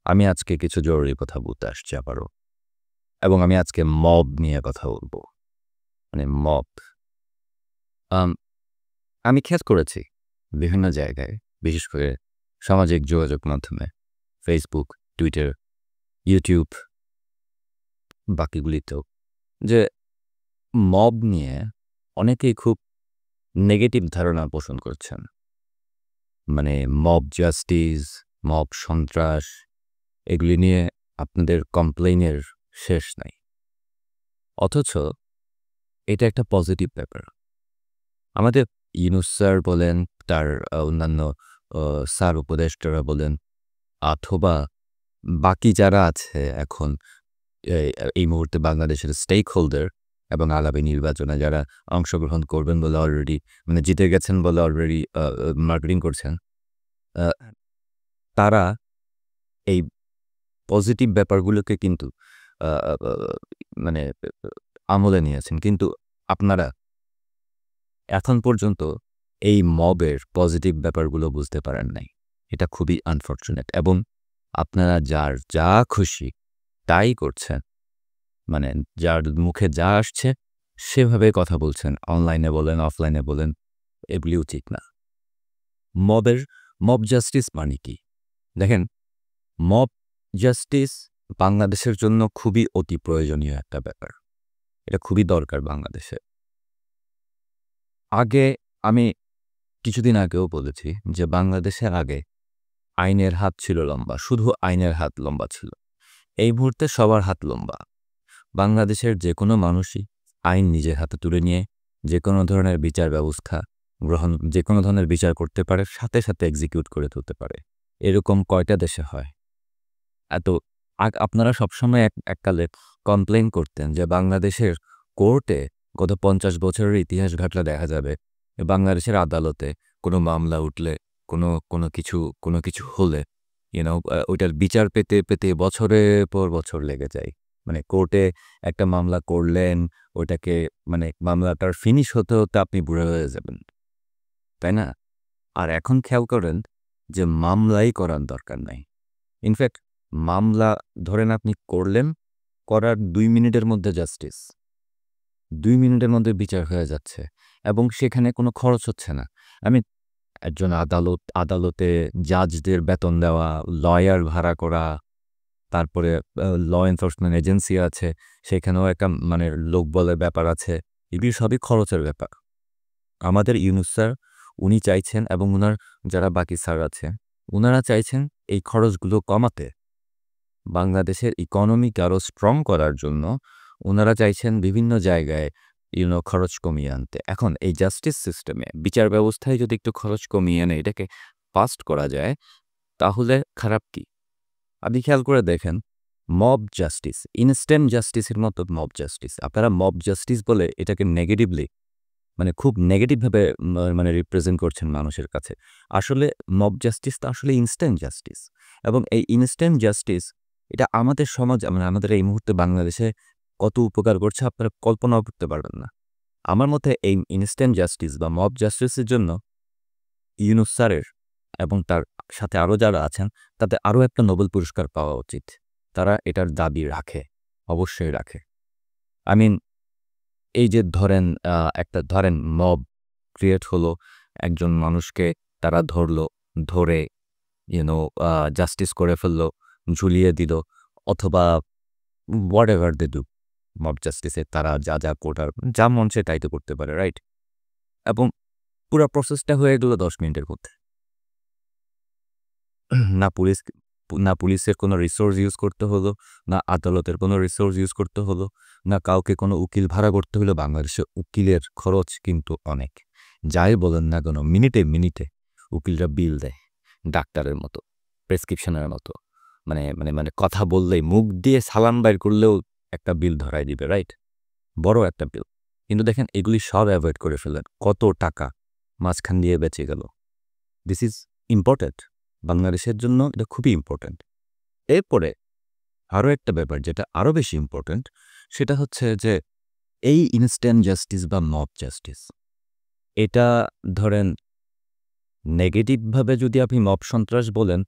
আমি আজকে কিছু জরুরি কথা বলতে আসছি আবারও। এবং আমি আজকে মব নিয়ে কথা বলব। মানে মব। আম আমি খেয়াল করেছি বিভিন্ন জায়গায়, বিশেষ করে সামাজিক যোগাযোগ মাধ্যমে Facebook, Twitter, YouTube বাকিগুলিতেও যে মব নিয়ে অনেকেই খুব নেগেটিভ ধারণা পোষণ করছেন। মানে মব জাস্টিস, মব সন্ত্রাস এগুলি নিয়ে আপনাদের কমপ্লেইনের শেষ নাই। অথচ এটা একটা পজিটিভ ব্যাপার। আমাদের ইউনূস স্যার বলেন, তার অন্যান্য স্যার উপদেষ্টারা বলেন, অথবা বাকি যারা আছে এখন এই মুহূর্তে বাংলাদেশের স্টেক হোল্ডার এবং আগামী নির্বাচনে যারা অংশগ্রহণ করবেন বলে অলরেডি মানে জিতে গেছেন বলে অলরেডি মার্কেটিং করছেন, আ তারা এই পজিটিভ ব্যাপারগুলোকে কিন্তু আ আ মানে আমলে নিয়েছেন। কিন্তু আপনারা এখন পর্যন্ত এই মবের পজিটিভ ব্যাপারগুলো বুঝতে পারেন নাই। এটা খুবই আনফরচুনেট এবং আপনারা যার যা খুশি তাই করছেন। মানে যার মুখে যা আসছে সেভাবে কথা বলছেন। অনলাইনে বলেন, অফলাইনে বলেন, এগুলি উচিত না। মবের মব জাস্টিস মানে কি? দেখেন, মব জাস্টিস বাংলাদেশের জন্য খুবই অতি প্রয়োজনীয় একটা ব্যাপার। এটা খুবই দরকার বাংলাদেশে। আগে আমি কিছুদিন আগেও বলেছি যে বাংলাদেশে আগে আইনের হাত ছিল লম্বা, শুধু আইনের হাত লম্বা ছিল। এই মুহূর্তে সবার হাত লম্বা। বাংলাদেশের যেকোনো মানুষই আইন নিজের হাতে তুলে নিয়ে যেকোনো ধরনের বিচার ব্যবস্থা যেকোনো ধরনের বিচার করতে পারে, সাথে সাথে এক্সিকিউট করে তুলতে পারে। এরকম কয়টা দেশে হয়? এত আপনারা সবসময় এককালে কমপ্লেইন করতেন যে বাংলাদেশের কোর্টে গত ৫০ বছরের ইতিহাস ঘাটলে দেখা যাবে বাংলাদেশের আদালতে কোনো মামলা উঠলে কোনো কিছু হলে ওইটার বিচার পেতে পেতে বছরের পর বছর লেগে যায়। মানে কোর্টে একটা মামলা করলেন, ওইটাকে মানে মামলাটার ফিনিশ হতে হতে আপনি বুড়ো হয়ে যাবেন, তাই না? আর এখন খেয়াল করেন যে মামলাই করার দরকার নাই। ইনফ্যাক্ট মামলা ধরেন আপনি করলেন, করার ২ মিনিটের মধ্যে জাস্টিস। ২ মিনিটের মধ্যে বিচার হয়ে যাচ্ছে এবং সেখানে কোনো খরচ হচ্ছে না। আমি একজন আদালতে জাজদের বেতন দেওয়া, লয়ার ভাড়া করা, তারপরে ল এনফোর্সমেন্ট এজেন্সি আছে, সেখানেও একটা মানে লোকবলের ব্যাপার আছে। এগুলি সবই খরচের ব্যাপার। আমাদের ইউনূস স্যার উনি চাইছেন এবং উনার যারা বাকি স্যার আছে, উনারা চাইছেন এই খরচগুলো কমাতে। বাংলাদেশের ইকোনমিকে আরও স্ট্রং করার জন্য উনারা চাইছেন বিভিন্ন জায়গায় খরচ কমিয়ে আনতে। এখন এই জাস্টিস সিস্টেমে বিচার ব্যবস্থায় যদি একটু খরচ কমিয়ে এনে এটাকে ফাস্ট করা যায়, তাহলে খারাপ কি? আপনি খেয়াল করে দেখেন, মব জাস্টিস, ইনস্ট্যান্ট জাস্টিসের মতো মব জাস্টিস। আপনারা মব জাস্টিস বলে এটাকে নেগেটিভলি মানে খুব নেগেটিভভাবে মানে রিপ্রেজেন্ট করছেন মানুষের কাছে। আসলে মব জাস্টিস তো আসলে ইনস্ট্যান্ট জাস্টিস এবং এই ইনস্ট্যান্ট জাস্টিস এটা আমাদের সমাজ মানে আমাদের এই মুহূর্তে বাংলাদেশে কত উপকার করছে আপনারা কল্পনাও করতে পারবেন না। আমার মতে এই ইনস্ট্যান্ট জাস্টিস বা মব জাস্টিসের জন্য ইউনূস স্যারের এবং তার সাথে আরও যারা আছেন তাদের আরও একটা নোবেল পুরস্কার পাওয়া উচিত। তারা এটার দাবি রাখে, অবশ্যই রাখে। আই মিন এই যে ধরেন মব ক্রিয়েট হলো, একজন মানুষকে তারা ধরলো, ধরে জাস্টিস করে ফেললো, ঝুলিয়ে দিল অথবা হোয়াটএভার দে ডু মব জাস্টিসে তারা যা কোটার যা মন চায় তাই তো করতে পারে, রাইট? এবং পুরা প্রসেসটা হয়ে গেল ১০ মিনিটের মধ্যে। না পুলিশ না পুলিশের কোনো রিসোর্স ইউজ করতে হলো, না আদালতের কোনো রিসোর্স ইউজ করতে হলো, না কাউকে কোনো উকিল ভাড়া করতে হলো। বাংলাদেশে উকিলের খরচ কিন্তু অনেক। যাই বলেন না কেন মিনিটে উকিলরা বিল দেয় ডাক্তারের মতো, প্রেসক্রিপশনের মতো। মানে মানে মানে কথা বললেই মুখ দিয়ে সালাম বাইর করলেও একটা বিল ধরায় দিবে, রাইট? বড় একটা বিল। কিন্তু দেখেন এগুলি সব এভয়েড করে ফেললেন। কত টাকা মাঝখান দিয়ে বেঁচে গেল। This is important. বাংলাদেশের জন্য এটা খুবই ইম্পোর্টেন্ট। এরপরে আরও একটা ব্যাপার যেটা আরও বেশি ইম্পোর্টেন্ট, সেটা হচ্ছে যে এই ইনস্ট্যান্ট জাস্টিস বা মব জাস্টিস এটা ধরেন নেগেটিভভাবে যদি আপনি মব সন্ত্রাস বলেন,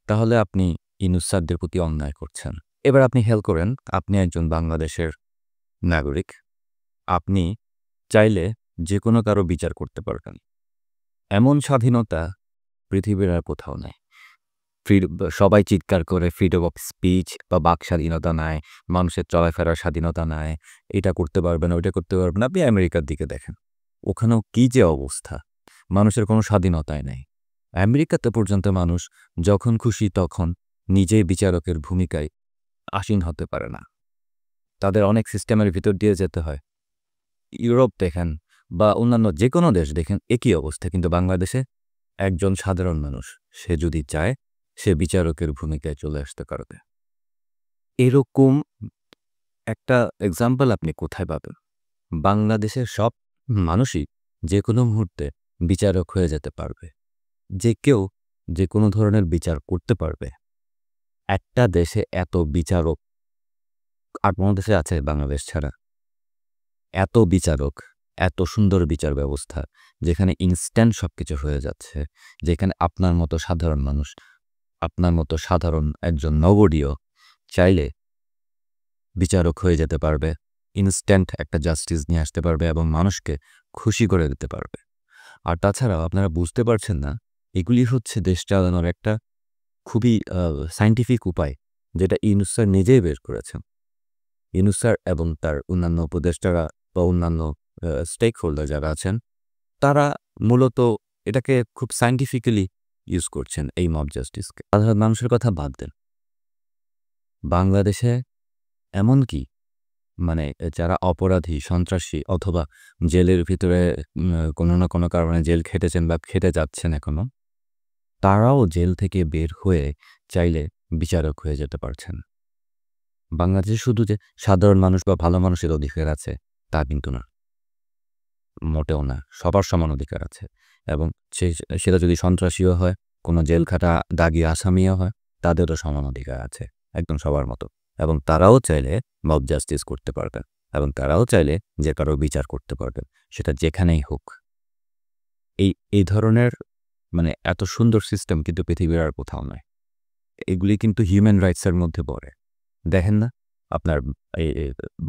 তাহলে আপনি ইউনূস স্যারদের প্রতি অন্যায় করছেন। এবার আপনি খেয়াল করেন, আপনি একজন বাংলাদেশের নাগরিক। আপনি চাইলে যে কোনো কারো বিচার করতে পারবেন। এমন স্বাধীনতা পৃথিবীর আর কোথাও নাই। সবাই চিৎকার করে ফ্রিডম অফ স্পিচ বা বাক স্বাধীনতা নাই, মানুষের চলাফেরার স্বাধীনতা নাই, এটা করতে পারবে না, ওইটা করতে পারবে না। আপনি আমেরিকার দিকে দেখেন, ওখানেও কি যে অবস্থা, মানুষের কোনো স্বাধীনতাই নেই। আমেরিকাতে পর্যন্ত মানুষ যখন খুশি তখন নিজেই বিচারকের ভূমিকায় আসীন হতে পারে না, তাদের অনেক সিস্টেমের ভিতর দিয়ে যেতে হয়। ইউরোপ দেখেন বা অন্যান্য যে কোনো দেশ দেখেন একই অবস্থা, কিন্তু বাংলাদেশে একজন সাধারণ মানুষ সে যদি চায় সে বিচারকের ভূমিকায় চলে আসতে পারবে। এরকম একটা এক্সাম্পল আপনি কোথায় পাবেন? বাংলাদেশের সব মানুষই যে কোনো মুহূর্তে বিচারক হয়ে যেতে পারবে, যে কেউ যে কোনো ধরনের বিচার করতে পারবে। একটা দেশে এত বিচারক আর কোনো দেশে আছে বাংলাদেশ ছাড়া? এত বিচারক, এত সুন্দর বিচার ব্যবস্থা, যেখানে ইনস্ট্যান্ট সবকিছু হয়ে যাচ্ছে, যেখানে আপনার মতো সাধারণ মানুষ, আপনার মতো সাধারণ একজন নগরীয় চাইলে বিচারক হয়ে যেতে পারবে, ইনস্ট্যান্ট একটা জাস্টিস নিয়ে আসতে পারবে এবং মানুষকে খুশি করে দিতে পারবে। আর তাছাড়াও আপনারা বুঝতে পারছেন না, এগুলি হচ্ছে দেশ চালানোর একটা খুবই সায়েন্টিফিক উপায়, যেটা ইউনূস স্যার নিজেই বের করেছেন। ইউনূস স্যার এবং তার অন্যান্য উপদেষ্টারা বা অন্যান্য স্টেক হোল্ডার যারা আছেন, তারা মূলত এটাকে খুব সায়েন্টিফিক্যালি ইউজ করছেন এই মব জাস্টিসকে। সাধারণ মানুষের কথা বাদ দেন, বাংলাদেশে এমনকি মানে যারা অপরাধী, সন্ত্রাসী অথবা জেলের ভিতরে কোনো না কোনো কারণে জেল খেটেছেন বা খেটে যাচ্ছেন এখনো, তারাও জেল থেকে বের হয়ে চাইলে বিচারক হয়ে যেতে পারছেন। বাংলাদেশে শুধু যে সাধারণ মানুষ বা ভালো মানুষের অধিকার আছে তা কিন্তু না, মোটেও না। সবার সমান অধিকার আছে, এবং সেটা যদি সন্ত্রাসীও হয়, কোনো জেল খাটা দাগি আসামিও হয়, তাদেরও সমান অধিকার আছে একদম সবার মতো। এবং তারাও চাইলে মব জাস্টিস করতে পারবেন, এবং তারাও চাইলে যে কারো বিচার করতে পারবেন, সেটা যেখানেই হোক। এই ধরনের মানে এত সুন্দর সিস্টেম কিন্তু পৃথিবীর আর কোথাও নয়। এগুলি কিন্তু হিউম্যান রাইটসের মধ্যে পড়ে। দেখেন না, আপনার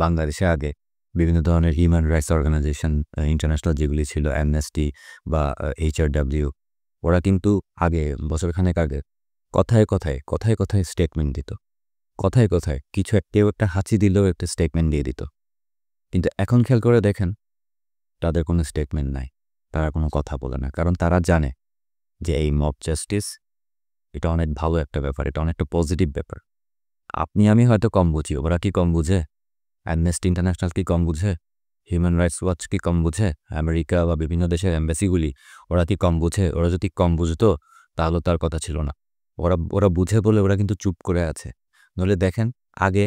বাংলাদেশে আগে বিভিন্ন ধরনের হিউম্যান রাইটস অর্গানাইজেশন, ইন্টারন্যাশনাল যেগুলি ছিল, অ্যামনেস্টি বা HRW, ওরা কিন্তু আগে বছরখানেক আগে কথায় কথায় কথায় কথায় স্টেটমেন্ট দিত, কথায় কথায় কিছু কেউ একটা হাঁচি দিলেও একটা স্টেটমেন্ট দিয়ে দিত। কিন্তু এখন খেয়াল করে দেখেন, তাদের কোনো স্টেটমেন্ট নাই, তারা কোনো কথা বলে না, কারণ তারা জানে যে এই মব জাস্টিস এটা অনেক ভালো একটা ব্যাপার, এটা অনেকটা পজিটিভ ব্যাপার। আপনি আমি হয়তো কম বুঝি, ওরা কি কম বুঝে? অ্যামনেস্টি ইন্টারন্যাশনাল কি কম বুঝে? হিউম্যান রাইটস ওয়াচ কি কম বুঝে? আমেরিকা বা বিভিন্ন দেশের এম্বাসিগুলি ওরা কি কম বুঝে? ওরা যদি কম বুঝতো তাহলে তার কথা ছিল না। ওরা বুঝে বলে ওরা কিন্তু চুপ করে আছে। নইলে দেখেন, আগে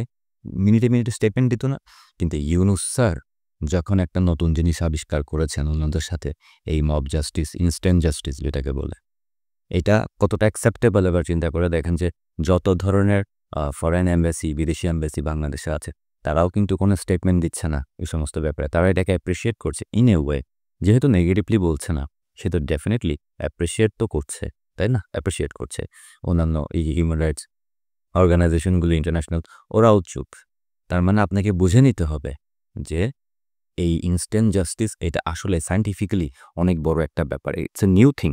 মিনিটে মিনিটে স্টেটমেন্ট দিত না, কিন্তু ইউনূস স্যার যখন একটা নতুন জিনিস আবিষ্কার করেছেন অন্যদের সাথে, এই মব জাস্টিস, ইনস্ট্যান্ট জাস্টিস যেটাকে বলে, এটা কতটা অ্যাকসেপ্টেবল এবার চিন্তা করে দেখেন যে যত ধরনের ফরেন এম্বাসি, বিদেশি এম্বাসি বাংলাদেশে আছে, তারাও কিন্তু কোনো স্টেটমেন্ট দিচ্ছে না এই সমস্ত ব্যাপারে। তারা এটাকে অ্যাপ্রিসিয়েট করছে ইন এ ওয়ে, যেহেতু নেগেটিভলি বলছে না, সে তো ডেফিনেটলি অ্যাপ্রিসিয়েট তো করছে, তাই না? অ্যাপ্রিসিয়েট করছে। অন্যান্য এই হিউম্যান রাইটস অর্গানাইজেশনগুলো ইন্টারন্যাশনাল, ওরাও চুপ। তার মানে আপনাকে বুঝে নিতে হবে যে এই ইনস্ট্যান্ট জাস্টিস এটা আসলে সায়েন্টিফিক্যালি অনেক বড় একটা ব্যাপার। It's a new thing.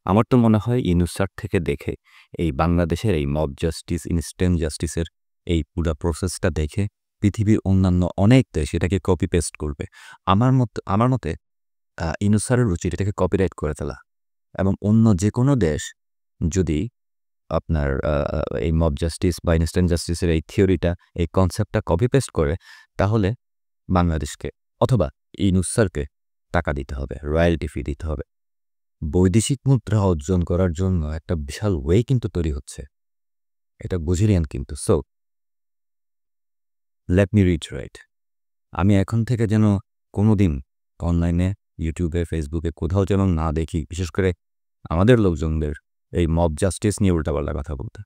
আমার তো মনে হয় ইউনূস স্যার থেকে দেখে এই বাংলাদেশের এই মব জাস্টিস, ইনস্ট্যান্ট জাস্টিসের এই পুরো প্রসেসটা দেখে পৃথিবীর অন্যান্য অনেক দেশ এটাকে কপি পেস্ট করবে। আমার মতে ইউনূস স্যারের উচিত এটাকে কপিরাইট করে ফেলা, এবং অন্য যে কোনো দেশ যদি আপনার এই মব জাস্টিস বা ইনস্ট্যান্ট জাস্টিসের এই থিওরিটা, এই কনসেপ্টটা কপি পেস্ট করে, তাহলে বাংলাদেশকে অথবা ইউনূস স্যারকে টাকা দিতে হবে, রয়্যালটি ফি দিতে হবে। বৈদেশিক মুদ্রা অর্জন করার জন্য একটা বিশাল ওয়ে কিন্তু তৈরি হচ্ছে, এটা বুঝে নিন কিন্তু। সো লেট মি রিটরাইট, আমি এখন থেকে যেন কোনোদিন অনলাইনে, ইউটিউবে, ফেসবুকে কোথাও যেন না দেখি, বিশেষ করে আমাদের লোকজনদের এই মব জাস্টিস নিয়ে উল্টাপাল্টা কথা বলতে।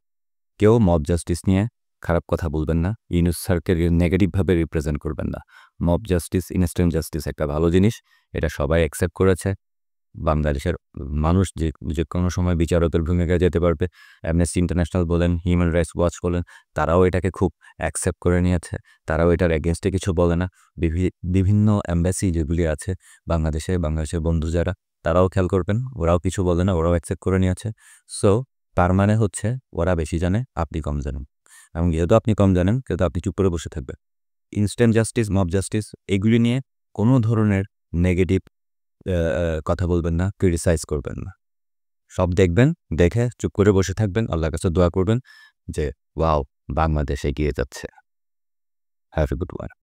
কেউ মব জাস্টিস নিয়ে খারাপ কথা বলবেন না, ইউনূস স্যারকে নেগেটিভভাবে রিপ্রেজেন্ট করবেন না। মব জাস্টিস, ইনস্ট্যান্ট জাস্টিস একটা ভালো জিনিস, এটা সবাই অ্যাকসেপ্ট করেছে। বাংলাদেশের মানুষ যে কোনো সময় বিচারকের ভূমিকায় যেতে পারবে। অ্যামনেস্টি ইন্টারন্যাশনাল বলেন, হিউম্যান রাইটস ওয়াচ বলেন, তারাও এটাকে খুব অ্যাকসেপ্ট করে নিয়েছে। তারাও এটার এগেনস্টে কিছু বলে না। বিভিন্ন এম্বাসি যেগুলি আছে বাংলাদেশের বন্ধু যারা, তারাও খেয়াল করবেন, ওরাও কিছু বলে না, ওরাও অ্যাকসেপ্ট করে নিয়েছে। সো তার মানে হচ্ছে ওরা বেশি জানে, আপনি কম জানেন। এবং যেহেতু আপনি কম জানেন, কিন্তু আপনি চুপ করে বসে থাকবেন। ইনস্ট্যান্ট জাস্টিস, মব জাস্টিস এগুলি নিয়ে কোনো ধরনের নেগেটিভ কথা বলবেন না, ক্রিটিসাইজ করবেন না। সব দেখবেন, দেখে চুপ করে বসে থাকবেন, আল্লাহর কাছে দোয়া করবেন যে ওয়াও, বাংলাদেশ এগিয়ে যাচ্ছে। Have a good one.